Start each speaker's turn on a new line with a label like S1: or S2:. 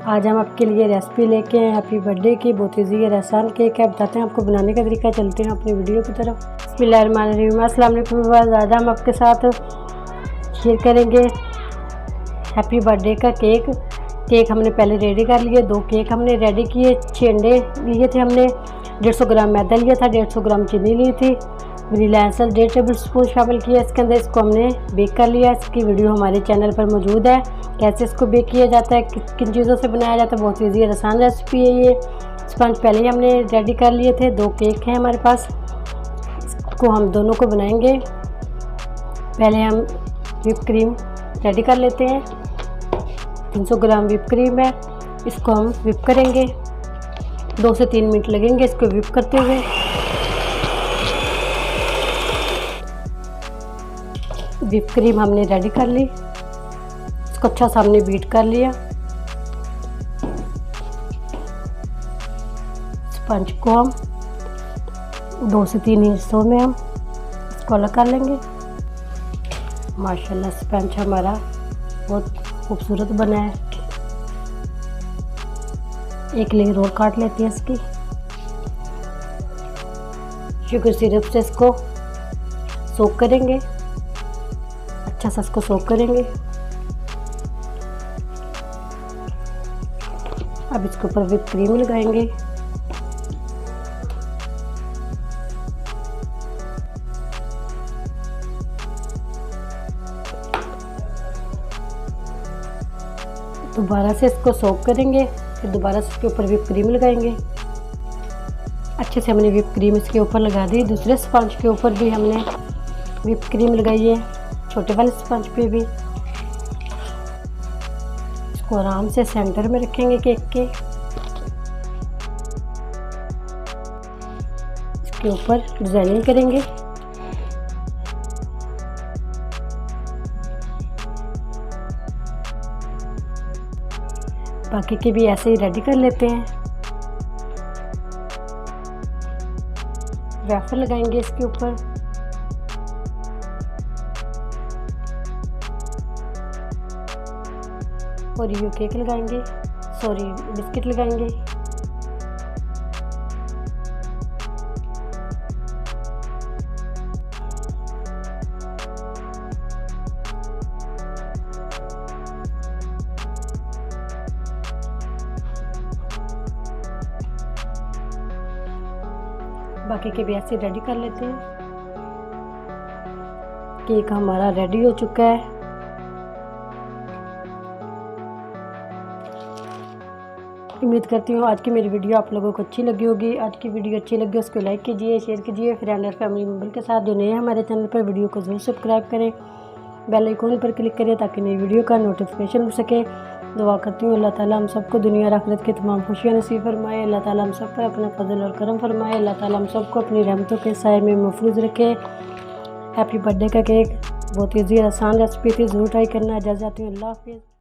S1: आज हम आपके लिए रेसिपी लेके आए हैप्पी बर्थडे की। बहुत ईजी और आसान केक है, बताते हैं आपको बनाने का तरीका। चलते हैं अपनी वीडियो की तरफ। बिस्मिल्लाहिर्रहमानिर्रहीम। अस्सलाम वालेकुम। आज हम आपके साथ शेयर करेंगे हैप्पी बर्थडे का केक हमने पहले रेडी कर लिए। 2 केक हमने रेडी किए। 6 अंडे लिए थे हमने। 150 ग्राम मैदा लिया था। 150 ग्राम चीनी ली थी। वनीला एसेंस 1.5 टेबल स्पून शामिल किया इसके अंदर। इसको हमने बेक कर लिया। इसकी वीडियो हमारे चैनल पर मौजूद है, कैसे इसको बेक किया जाता है, किन चीज़ों से बनाया जाता है। बहुत ईजी और आसान रेसिपी है ये। स्पंज पहले ही हमने रेडी कर लिए थे। 2 केक हैं हमारे पास, इसको हम दोनों को बनाएंगे। पहले हम व्हिप क्रीम रेडी कर लेते हैं। 300 ग्राम व्हिप क्रीम है, इसको हम व्हिप करेंगे। 2 से 3 मिनट लगेंगे इसको व्हिप करते हुए। व्हिप क्रीम हमने रेडी कर ली, इसको अच्छा सा हमने बीट कर लिया। स्पंज को हम 2 से 3 हिस्सों में हम इसको अलग कर लेंगे। माशाल्लाह स्पंज हमारा बहुत खूबसूरत बना है। एक लेयर और काट लेते हैं इसकी। शुगर सिरप से इसको सोक करेंगे, अच्छा सा इसको सोक करेंगे। अब इसके ऊपर व्हिप क्रीम लगाएंगे। दोबारा से इसको सोक करेंगे, फिर दोबारा से इसके ऊपर व्हिप क्रीम लगाएंगे। अच्छे से हमने व्हिप क्रीम इसके ऊपर लगा दी। दूसरे स्पंज के ऊपर भी हमने व्हिप क्रीम लगाई है, छोटे वाले स्पंज पे भी। इसको आराम से सेंटर में रखेंगे केक के। इसके ऊपर डिजाइनिंग करेंगे। बाकी के भी ऐसे ही रेडी कर लेते हैं। वेफर लगाएंगे इसके ऊपर। और ये केक लगाएंगे, सॉरी बिस्किट लगाएंगे। बाकी के भी ऐसे रेडी कर लेते हैं। केक हमारा रेडी हो चुका है। उम्मीद करती हूँ आज की मेरी वीडियो आप लोगों को अच्छी लगी होगी। आज की वीडियो अच्छी लगी उसको लाइक कीजिए, शेयर कीजिए फ्रेंड और फैमिली मेम्बर के साथ। जो नए हैं हमारे चैनल पर, वीडियो को जरूर सब्सक्राइब करें, बेल आइकन पर क्लिक करें ताकि नई वीडियो का नोटिफिकेशन मिल सके। दुआ करती हूँ अल्लाह ताला हम सबको दुनिया और आखिरत की तमाम खुशियाँ नसीब फरमाए। अल्लाह ताला हम सब पर अपना फजल और करम फरमाए। अल्लाह ताला हम सबको अपनी रहमतों के साए में महफूज रखे। हैप्पी बर्थडे का केक बहुत ईजी और आसान रेसिपी थी, ज़रूर ट्राई करना। इजाज़त चाहती हूँ, अल्लाह हाफिज़।